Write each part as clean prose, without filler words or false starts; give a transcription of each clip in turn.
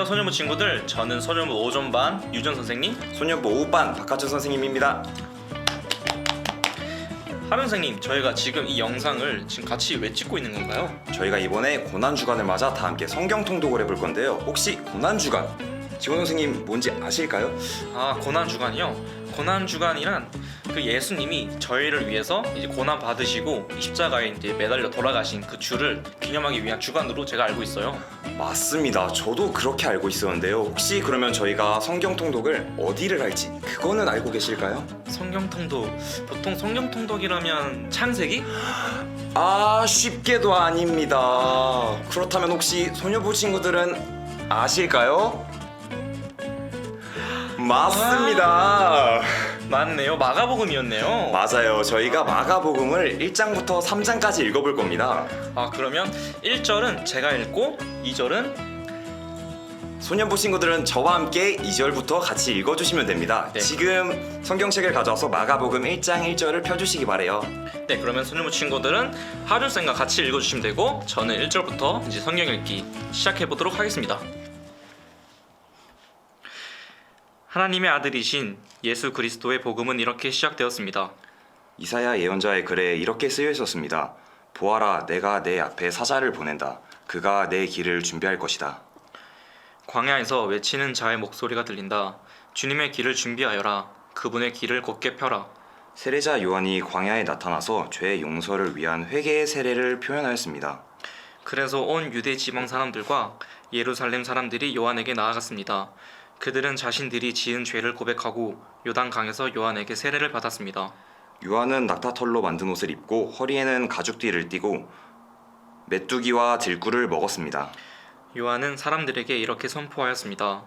안녕하세요 소녀부 친구들. 저는 소녀부 5전반 유전 선생님. 소년부 5반 박하준 선생님입니다. 하른 선생님, 저희가 지금 이 영상을 지금 같이 왜 찍고 있는 건가요? 저희가 이번에 고난주간을 맞아 다 함께 성경통독을 해볼 건데요. 혹시 고난주간 지원 선생님 뭔지 아실까요? 아, 고난주간이요? 고난주간이란 그 예수님이 저희를 위해서 이제 고난 받으시고 이 십자가에 이제 매달려 돌아가신 그 주를 기념하기 위한 주간으로 제가 알고 있어요. 맞습니다. 저도 그렇게 알고 있었는데요. 혹시 그러면 저희가 성경통독을 어디를 할지 그거는 알고 계실까요? 성경통독, 보통 성경통독이라면 창세기? 아, 쉽게도 아닙니다. 그렇다면 혹시 소녀부 친구들은 아실까요? 맞습니다. 맞네요, 마가복음이었네요. 맞아요. 저희가 마가복음을 1장부터 3장까지 읽어볼 겁니다. 아, 그러면 1절은 제가 읽고 2절은 소년부 친구들은 저와 함께 2절부터 같이 읽어주시면 됩니다. 네. 지금 성경책을 가져와서 마가복음 1장 1절을 펴주시기 바래요. 네, 그러면 소녀부 친구들은 하준쌤과 같이 읽어주시면 되고 저는 1절부터 이제 성경 읽기 시작해보도록 하겠습니다. 하나님의 아들이신 예수 그리스도의 복음은 이렇게 시작되었습니다. 이사야 예언자의 글에 이렇게 쓰여 있었습니다. 보아라, 내가 내 앞에 사자를 보낸다. 그가 내 길을 준비할 것이다. 광야에서 외치는 자의 목소리가 들린다. 주님의 길을 준비하여라. 그분의 길을 곧게 펴라. 세례자 요한이 광야에 나타나서 죄 용서를 위한 회개의 세례를 표현하였습니다. 그래서 온 유대 지방 사람들과 예루살렘 사람들이 요한에게 나아갔습니다. 그들은 자신들이 지은 죄를 고백하고 요단강에서 요한에게 세례를 받았습니다. 요한은 낙타털로 만든 옷을 입고 허리에는 가죽띠를 띠고 메뚜기와 들꿀을 먹었습니다. 요한은 사람들에게 이렇게 선포하였습니다.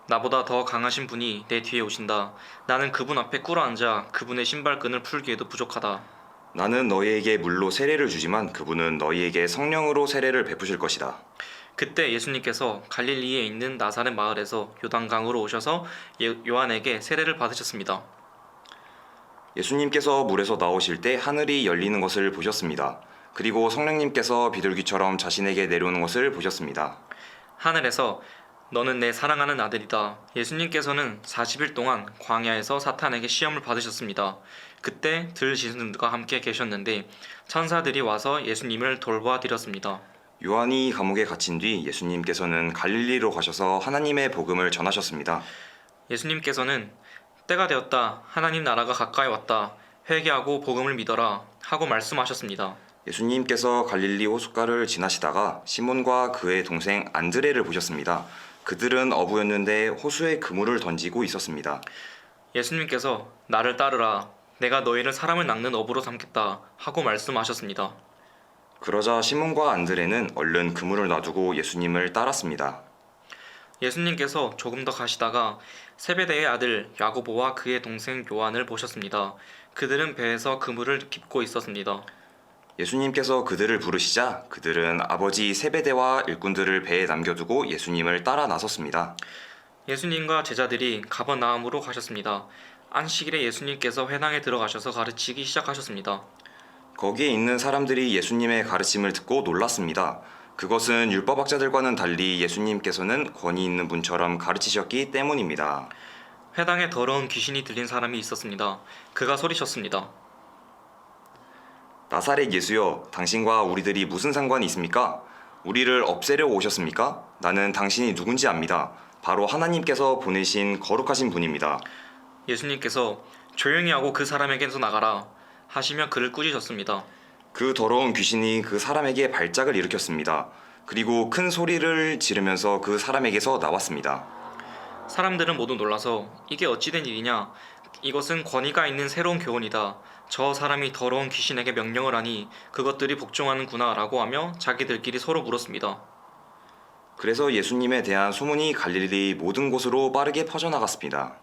나보다 더 강하신 분이 내 뒤에 오신다. 나는 그분 앞에 꿇어앉아 그분의 신발끈을 풀기에도 부족하다. 나는 너희에게 물로 세례를 주지만 그분은 너희에게 성령으로 세례를 베푸실 것이다. 그때 예수님께서 갈릴리에 있는 나사렛 마을에서 요단강으로 오셔서 요한에게 세례를 받으셨습니다. 예수님께서 물에서 나오실 때 하늘이 열리는 것을 보셨습니다. 그리고 성령님께서 비둘기처럼 자신에게 내려오는 것을 보셨습니다. 하늘에서 너는 내 사랑하는 아들이다. 예수님께서는 40일 동안 광야에서 사탄에게 시험을 받으셨습니다. 그때 들신들과 함께 계셨는데 천사들이 와서 예수님을 돌보아드렸습니다. 요한이 감옥에 갇힌 뒤 예수님께서는 갈릴리로 가셔서 하나님의 복음을 전하셨습니다. 예수님께서는 때가 되었다. 하나님 나라가 가까이 왔다. 회개하고 복음을 믿어라 하고 말씀하셨습니다. 예수님께서 갈릴리 호숫가를 지나시다가 시몬과 그의 동생 안드레를 보셨습니다. 그들은 어부였는데 호수에 그물을 던지고 있었습니다. 예수님께서 나를 따르라. 내가 너희를 사람을 낚는 어부로 삼겠다 하고 말씀하셨습니다. 그러자 시몬과 안드레는 얼른 그물을 놔두고 예수님을 따랐습니다. 예수님께서 조금 더 가시다가 세베대의 아들 야고보와 그의 동생 요한을 보셨습니다. 그들은 배에서 그물을 깁고 있었습니다. 예수님께서 그들을 부르시자 그들은 아버지 세베대와 일꾼들을 배에 남겨두고 예수님을 따라 나섰습니다. 예수님과 제자들이 가버나움으로 가셨습니다. 안식일에 예수님께서 회당에 들어가셔서 가르치기 시작하셨습니다. 거기에 있는 사람들이 예수님의 가르침을 듣고 놀랐습니다. 그것은 율법학자들과는 달리 예수님께서는 권위 있는 분처럼 가르치셨기 때문입니다. 회당에 더러운 귀신이 들린 사람이 있었습니다. 그가 소리쳤습니다. 나사렛 예수여, 당신과 우리들이 무슨 상관이 있습니까? 우리를 없애려 오셨습니까? 나는 당신이 누군지 압니다. 바로 하나님께서 보내신 거룩하신 분입니다. 예수님께서 조용히 하고 그 사람에게서 나가라 하시며 그를 꾸짖으셨습니다. 그 더러운 귀신이 그 사람에게 발작을 일으켰습니다. 그리고 큰 소리를 지르면서 그 사람에게서 나왔습니다. 사람들은 모두 놀라서 이게 어찌된 일이냐? 이것은 권위가 있는 새로운 교훈이다. 저 사람이 더러운 귀신에게 명령을 하니 그것들이 복종하는구나 라고 하며 자기들끼리 서로 물었습니다. 그래서 예수님에 대한 소문이 갈릴리 모든 곳으로 빠르게 퍼져나갔습니다.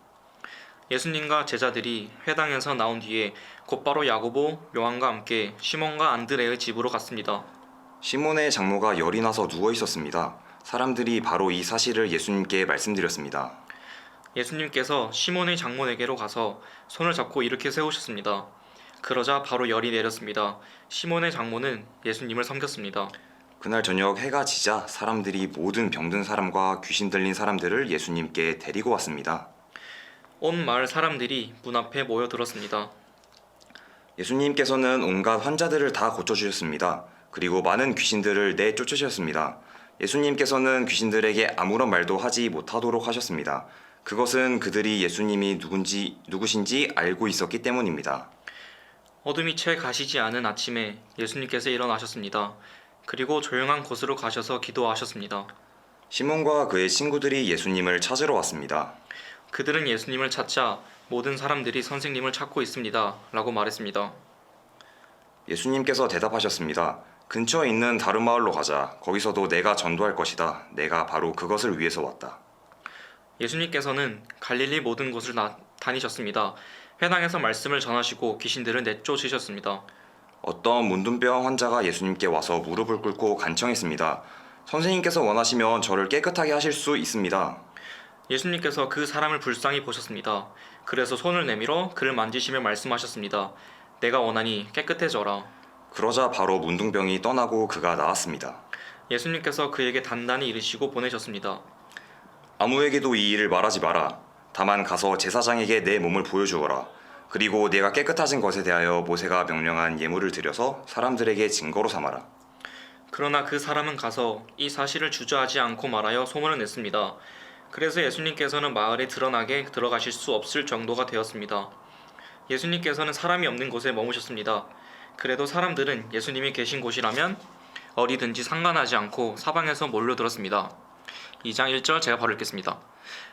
예수님과 제자들이 회당에서 나온 뒤에 곧바로 야고보, 요한과 함께 시몬과 안드레의 집으로 갔습니다. 시몬의 장모가 열이 나서 누워 있었습니다. 사람들이 바로 이 사실을 예수님께 말씀드렸습니다. 예수님께서 시몬의 장모에게로 가서 손을 잡고 이렇게 세우셨습니다. 그러자 바로 열이 내렸습니다. 시몬의 장모는 예수님을 섬겼습니다. 그날 저녁 해가 지자 사람들이 모든 병든 사람과 귀신 들린 사람들을 예수님께 데리고 왔습니다. 온 마을 사람들이 문 앞에 모여들었습니다. 예수님께서는 온갖 환자들을 다 고쳐주셨습니다. 그리고 많은 귀신들을 내쫓으셨습니다. 예수님께서는 귀신들에게 아무런 말도 하지 못하도록 하셨습니다. 그것은 그들이 예수님이 누구신지 알고 있었기 때문입니다. 어둠이 채 가시지 않은 아침에 예수님께서 일어나셨습니다. 그리고 조용한 곳으로 가셔서 기도하셨습니다. 시몬과 그의 친구들이 예수님을 찾으러 왔습니다. 그들은 예수님을 찾자 모든 사람들이 선생님을 찾고 있습니다. 라고 말했습니다. 예수님께서 대답하셨습니다. 근처에 있는 다른 마을로 가자. 거기서도 내가 전도할 것이다. 내가 바로 그것을 위해서 왔다. 예수님께서는 갈릴리 모든 곳을 다니셨습니다. 회당에서 말씀을 전하시고 귀신들을 내쫓으셨습니다. 어떤 문둥병 환자가 예수님께 와서 무릎을 꿇고 간청했습니다. 선생님께서 원하시면 저를 깨끗하게 하실 수 있습니다. 예수님께서 그 사람을 불쌍히 보셨습니다. 그래서 손을 내밀어 그를 만지시며 말씀하셨습니다. 내가 원하니 깨끗해져라. 그러자 바로 문둥병이 떠나고 그가 나았습니다. 예수님께서 그에게 단단히 이르시고 보내셨습니다. 아무에게도 이 일을 말하지 마라. 다만 가서 제사장에게 내 몸을 보여주어라. 그리고 내가 깨끗해진 것에 대하여 모세가 명령한 예물을 드려서 사람들에게 증거로 삼아라. 그러나 그 사람은 가서 이 사실을 주저하지 않고 말하여 소문을 냈습니다. 그래서 예수님께서는 마을에 드러나게 들어가실 수 없을 정도가 되었습니다. 예수님께서는 사람이 없는 곳에 머무셨습니다. 그래도 사람들은 예수님이 계신 곳이라면 어디든지 상관하지 않고 사방에서 몰려들었습니다. 2장 1절 제가 바로 읽겠습니다.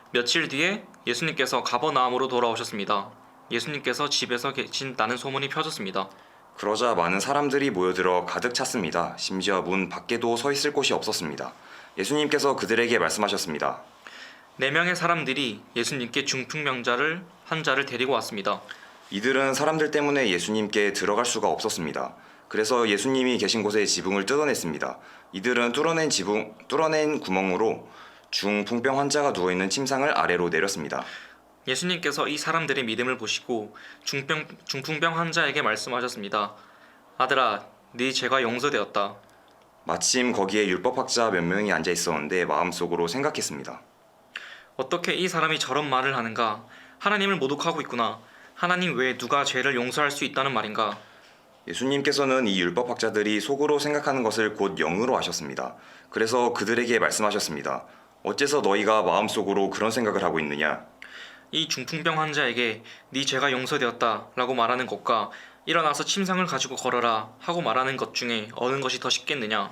며칠 뒤에 예수님께서 가버나움으로 돌아오셨습니다. 예수님께서 집에서 계신다는 소문이 펴졌습니다. 그러자 많은 사람들이 모여들어 가득 찼습니다. 심지어 문 밖에도 서 있을 곳이 없었습니다. 예수님께서 그들에게 말씀하셨습니다. 4명의 사람들이 예수님께 중풍병자를 환자를 데리고 왔습니다. 이들은 사람들 때문에 예수님께 들어갈 수가 없었습니다. 그래서 예수님이 계신 곳의 지붕을 뜯어냈습니다. 이들은 뚫어낸 구멍으로 중풍병 환자가 누워있는 침상을 아래로 내렸습니다. 예수님께서 이 사람들의 믿음을 보시고 중풍병 환자에게 말씀하셨습니다. 아들아, 네 죄가 용서되었다. 마침 거기에 율법학자 몇 명이 앉아 있었는데 마음속으로 생각했습니다. 어떻게 이 사람이 저런 말을 하는가? 하나님을 모독하고 있구나. 하나님 외에 누가 죄를 용서할 수 있다는 말인가? 예수님께서는 이 율법학자들이 속으로 생각하는 것을 곧 영으로 아셨습니다. 그래서 그들에게 말씀하셨습니다. 어째서 너희가 마음속으로 그런 생각을 하고 있느냐? 이 중풍병 환자에게 네 죄가 용서되었다 라고 말하는 것과 일어나서 침상을 가지고 걸어라 하고 말하는 것 중에 어느 것이 더 쉽겠느냐?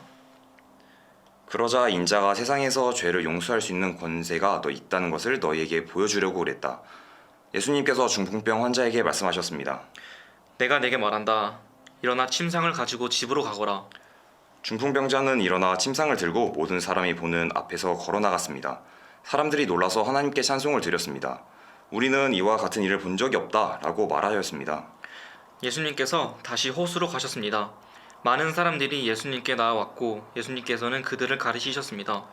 그러자 인자가 세상에서 죄를 용서할 수 있는 권세가 너 있다는 것을 너희에게 보여주려고 그랬다. 예수님께서 중풍병 환자에게 말씀하셨습니다. 내가 내게 말한다. 일어나 침상을 가지고 집으로 가거라. 중풍병자는 일어나 침상을 들고 모든 사람이 보는 앞에서 걸어 나갔습니다. 사람들이 놀라서 하나님께 찬송을 드렸습니다. 우리는 이와 같은 일을 본 적이 없다 라고 말하였습니다. 예수님께서 다시 호수로 가셨습니다. 많은 사람들이 예수님께 나와왔고 예수님께서는 그들을 가르치셨습니다.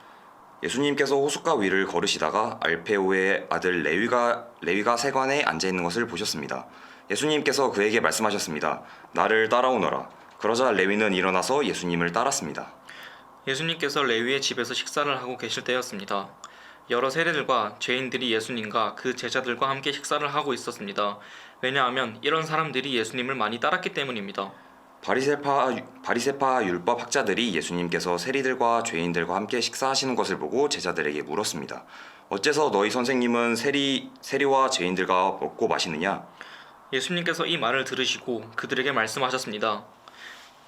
예수님께서 호숫가 위를 걸으시다가 알페오의 아들 레위가 세관에 앉아 있는 것을 보셨습니다. 예수님께서 그에게 말씀하셨습니다. 나를 따라오너라. 그러자 레위는 일어나서 예수님을 따랐습니다. 예수님께서 레위의 집에서 식사를 하고 계실 때였습니다. 여러 세례들과 죄인들이 예수님과 그 제자들과 함께 식사를 하고 있었습니다. 왜냐하면 이런 사람들이 예수님을 많이 따랐기 때문입니다. 바리새파 율법 학자들이 예수님께서 세리들과 죄인들과 함께 식사하시는 것을 보고 제자들에게 물었습니다. 어째서 너희 선생님은 세리와 죄인들과 먹고 마시느냐? 예수님께서 이 말을 들으시고 그들에게 말씀하셨습니다.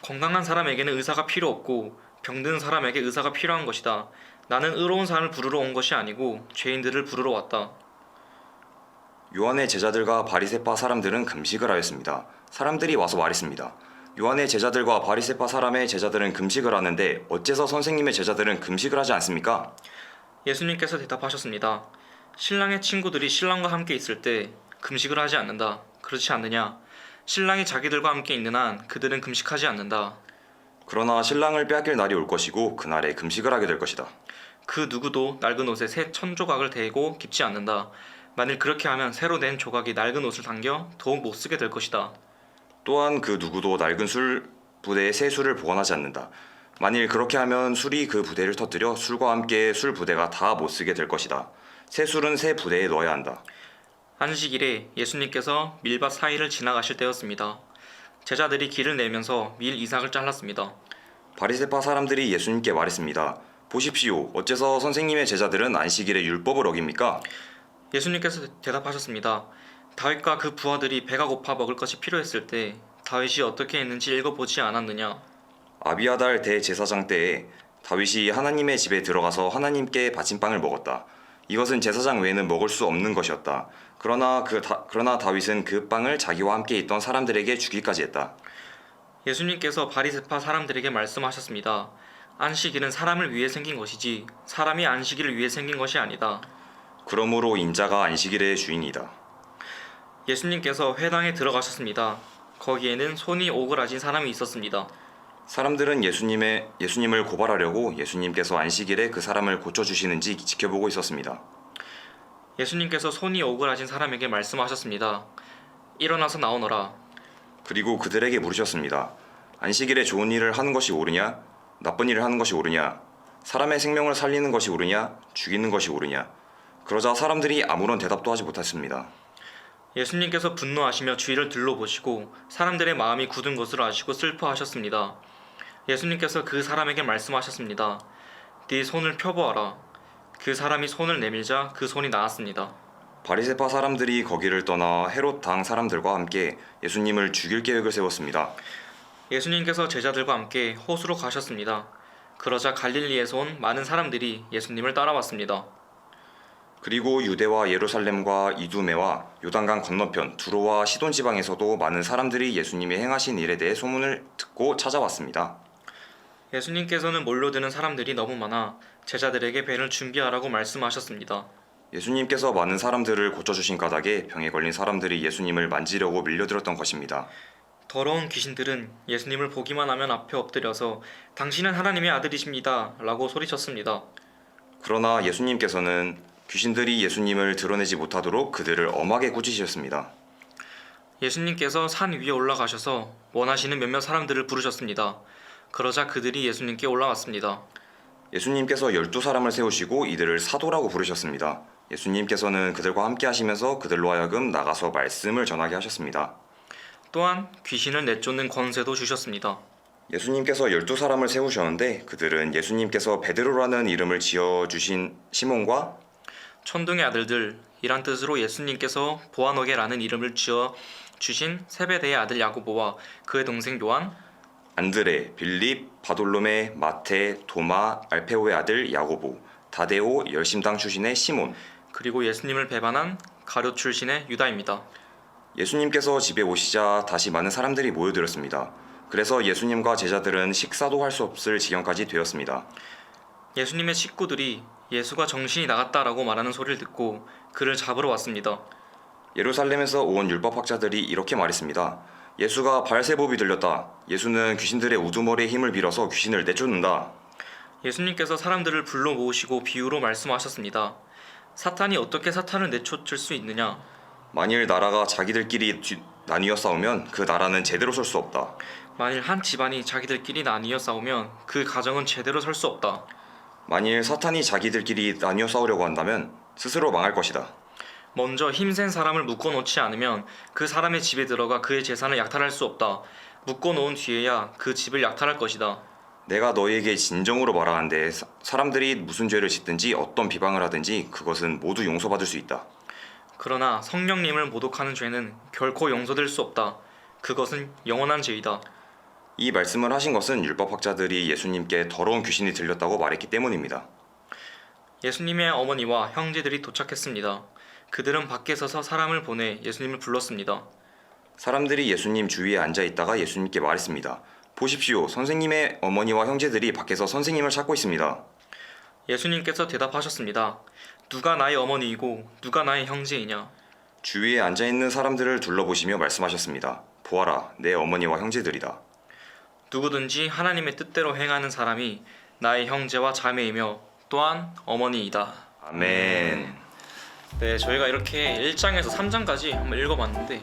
건강한 사람에게는 의사가 필요 없고 병든 사람에게 의사가 필요한 것이다. 나는 의로운 사람을 부르러 온 것이 아니고 죄인들을 부르러 왔다. 요한의 제자들과 바리새파 사람들은 금식을 하였습니다. 사람들이 와서 말했습니다. 요한의 제자들과 바리새파 사람의 제자들은 금식을 하는데 어째서 선생님의 제자들은 금식을 하지 않습니까? 예수님께서 대답하셨습니다. 신랑의 친구들이 신랑과 함께 있을 때 금식을 하지 않는다. 그렇지 않느냐? 신랑이 자기들과 함께 있는 한 그들은 금식하지 않는다. 그러나 신랑을 빼앗길 날이 올 것이고 그날에 금식을 하게 될 것이다. 그 누구도 낡은 옷에 새 천조각을 대고 깁지 않는다. 만일 그렇게 하면 새로 낸 조각이 낡은 옷을 당겨 더욱 못 쓰게 될 것이다. 또한 그 누구도 낡은 술 부대에 새 술을 보관하지 않는다. 만일 그렇게 하면 술이 그 부대를 터뜨려 술과 함께 술 부대가 다 못 쓰게 될 것이다. 새 술은 새 부대에 넣어야 한다. 안식일에 예수님께서 밀밭 사이를 지나가실 때였습니다. 제자들이 길을 내면서 밀 이삭을 잘랐습니다. 바리새파 사람들이 예수님께 말했습니다. 보십시오. 어째서 선생님의 제자들은 안식일에 율법을 어깁니까? 예수님께서 대답하셨습니다. 다윗과 그 부하들이 배가 고파 먹을 것이 필요했을 때 다윗이 어떻게 했는지 읽어보지 않았느냐? 아비아달 대제사장 때에 다윗이 하나님의 집에 들어가서 하나님께 바친 빵을 먹었다. 이것은 제사장 외에는 먹을 수 없는 것이었다. 그러나 다윗은 그 빵을 자기와 함께 있던 사람들에게 주기까지 했다. 예수님께서 바리새파 사람들에게 말씀하셨습니다. 안식일은 사람을 위해 생긴 것이지 사람이 안식일을 위해 생긴 것이 아니다. 그러므로 인자가 안식일의 주인이다. 예수님께서 회당에 들어가셨습니다. 거기에는 손이 오그라진 사람이 있었습니다. 사람들은 예수님을 고발하려고 예수님께서 안식일에 그 사람을 고쳐주시는지 지켜보고 있었습니다. 예수님께서 손이 오그라진 사람에게 말씀하셨습니다. 일어나서 나오너라. 그리고 그들에게 물으셨습니다. 안식일에 좋은 일을 하는 것이 옳으냐? 나쁜 일을 하는 것이 옳으냐? 사람의 생명을 살리는 것이 옳으냐? 죽이는 것이 옳으냐? 그러자 사람들이 아무런 대답도 하지 못했습니다. 예수님께서 분노하시며 주위를 둘러보시고 사람들의 마음이 굳은 것을 아시고 슬퍼하셨습니다. 예수님께서 그 사람에게 말씀하셨습니다. 네 손을 펴보아라. 그 사람이 손을 내밀자 그 손이 나았습니다. 바리새파 사람들이 거기를 떠나 헤롯 당 사람들과 함께 예수님을 죽일 계획을 세웠습니다. 예수님께서 제자들과 함께 호수로 가셨습니다. 그러자 갈릴리에서 온 많은 사람들이 예수님을 따라왔습니다. 그리고 유대와 예루살렘과 이두메와 요단강 건너편 두로와 시돈 지방에서도 많은 사람들이 예수님이 행하신 일에 대해 소문을 듣고 찾아왔습니다. 예수님께서는 몰려드는 사람들이 너무 많아 제자들에게 배를 준비하라고 말씀하셨습니다. 예수님께서 많은 사람들을 고쳐주신 까닭에 병에 걸린 사람들이 예수님을 만지려고 밀려들었던 것입니다. 더러운 귀신들은 예수님을 보기만 하면 앞에 엎드려서 당신은 하나님의 아들이십니다 라고 소리쳤습니다. 그러나 예수님께서는 귀신들이 예수님을 드러내지 못하도록 그들을 엄하게 꾸짖으셨습니다. 예수님께서 산 위에 올라가셔서 원하시는 몇몇 사람들을 부르셨습니다. 그러자 그들이 예수님께 올라왔습니다. 예수님께서 12사람을 세우시고 이들을 사도라고 부르셨습니다. 예수님께서는 그들과 함께 하시면서 그들로 하여금 나가서 말씀을 전하게 하셨습니다. 또한 귀신을 내쫓는 권세도 주셨습니다. 예수님께서 12사람을 세우셨는데 그들은 예수님께서 베드로라는 이름을 지어주신 시몬과 천둥의 아들들 이란 뜻으로 예수님께서 보아너게라는 이름을 지어 주신 세베대의 아들 야고보와 그의 동생 요한, 안드레, 빌립, 바돌로메, 마테, 도마, 알페오의 아들 야고보, 다데오, 열심당 출신의 시몬, 그리고 예수님을 배반한 가룟 출신의 유다입니다. 예수님께서 집에 오시자 다시 많은 사람들이 모여들었습니다. 그래서 예수님과 제자들은 식사도 할 수 없을 지경까지 되었습니다. 예수님의 식구들이 예수가 정신이 나갔다라고 말하는 소리를 듣고 그를 잡으러 왔습니다. 예루살렘에서 온 율법학자들이 이렇게 말했습니다. 예수가 발세법이 들렸다. 예수는 귀신들의 우두머리에 힘을 빌어서 귀신을 내쫓는다. 예수님께서 사람들을 불러 모으시고 비유로 말씀하셨습니다. 사탄이 어떻게 사탄을 내쫓을 수 있느냐? 만일 나라가 자기들끼리 나뉘어 싸우면 그 나라는 제대로 설 수 없다. 만일 한 집안이 자기들끼리 나뉘어 싸우면 그 가정은 제대로 설 수 없다. 만일 사탄이 자기들끼리 나뉘어 싸우려고 한다면 스스로 망할 것이다. 먼저 힘센 사람을 묶어놓지 않으면 그 사람의 집에 들어가 그의 재산을 약탈할 수 없다. 묶어놓은 뒤에야 그 집을 약탈할 것이다. 내가 너희에게 진정으로 말하는데 사람들이 무슨 죄를 짓든지 어떤 비방을 하든지 그것은 모두 용서받을 수 있다. 그러나 성령님을 모독하는 죄는 결코 용서될 수 없다. 그것은 영원한 죄이다. 이 말씀을 하신 것은 율법학자들이 예수님께 더러운 귀신이 들렸다고 말했기 때문입니다. 예수님의 어머니와 형제들이 도착했습니다. 그들은 밖에 서서 사람을 보내 예수님을 불렀습니다. 사람들이 예수님 주위에 앉아 있다가 예수님께 말했습니다. 보십시오. 선생님의 어머니와 형제들이 밖에서 선생님을 찾고 있습니다. 예수님께서 대답하셨습니다. 누가 나의 어머니이고 누가 나의 형제이냐? 주위에 앉아 있는 사람들을 둘러보시며 말씀하셨습니다. 보아라, 내 어머니와 형제들이다. 누구든지 하나님의 뜻대로 행하는 사람이 나의 형제와 자매이며 또한 어머니이다. 아멘. 네, 저희가 이렇게 1장에서 3장까지 한번 읽어봤는데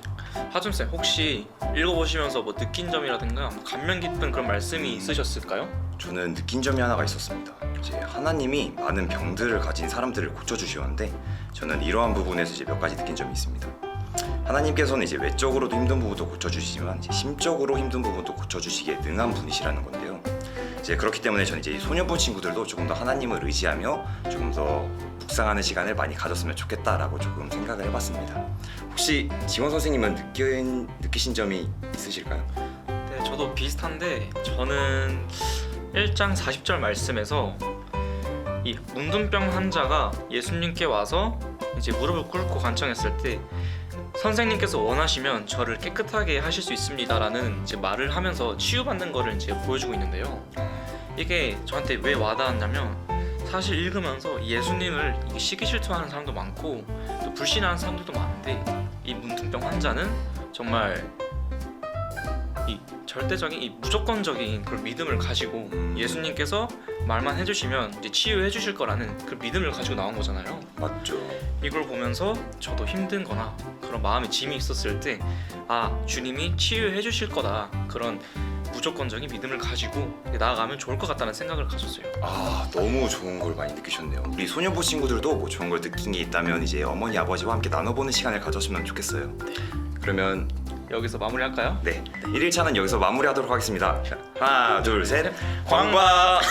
하준쌤 혹시 읽어보시면서 뭐 느낀 점이라든가 감명 깊은 그런 말씀이 있으셨을까요? 저는 느낀 점이 하나가 있었습니다. 이제 하나님이 많은 병들을 가진 사람들을 고쳐주시는데 저는 이러한 부분에서 이제 몇 가지 느낀 점이 있습니다. 하나님께서는 이제 외적으로도 힘든 부분도 고쳐주시지만 이제 심적으로 힘든 부분도 고쳐주시기에 능한 분이시라는 건데요. 이제 그렇기 때문에 저는 이제 소년부 친구들도 조금 더 하나님을 의지하며 조금 더 묵상하는 시간을 많이 가졌으면 좋겠다라고 조금 생각을 해봤습니다. 혹시 지원 선생님은 느끼신 점이 있으실까요? 네, 저도 비슷한데 저는 1장 40절 말씀에서 이 문둥병 환자가 예수님께 와서 이제 무릎을 꿇고 간청했을 때 선생님께서 원하시면 저를 깨끗하게 하실 수 있습니다라는 이제 말을 하면서 치유받는 거를 이제 보여주고 있는데요. 이게 저한테 왜 와닿았냐면 사실 읽으면서 예수님을 시기 질투하는 사람도 많고 또 불신하는 사람들도 많은데 이 문둥병 환자는 정말 이 절대적인 이 무조건적인 그런 믿음을 가지고 예수님께서 말만 해주시면 이제 치유해 주실 거라는 그 믿음을 가지고 나온 거잖아요. 맞죠. 이걸 보면서 저도 힘든거나 그런 마음에 짐이 있었을 때 아 주님이 치유해 주실 거다 그런 무조건적인 믿음을 가지고 나아가면 좋을 것 같다는 생각을 가졌어요. 아, 너무 좋은 걸 많이 느끼셨네요. 우리 소년부 친구들도 뭐 좋은 걸 느낀 게 있다면 이제 어머니 아버지와 함께 나눠보는 시간을 가졌으면 좋겠어요. 그러면 여기서 마무리할까요? 네, 1일차는 여기서 마무리하도록 하겠습니다. 하나 둘 셋, 광바!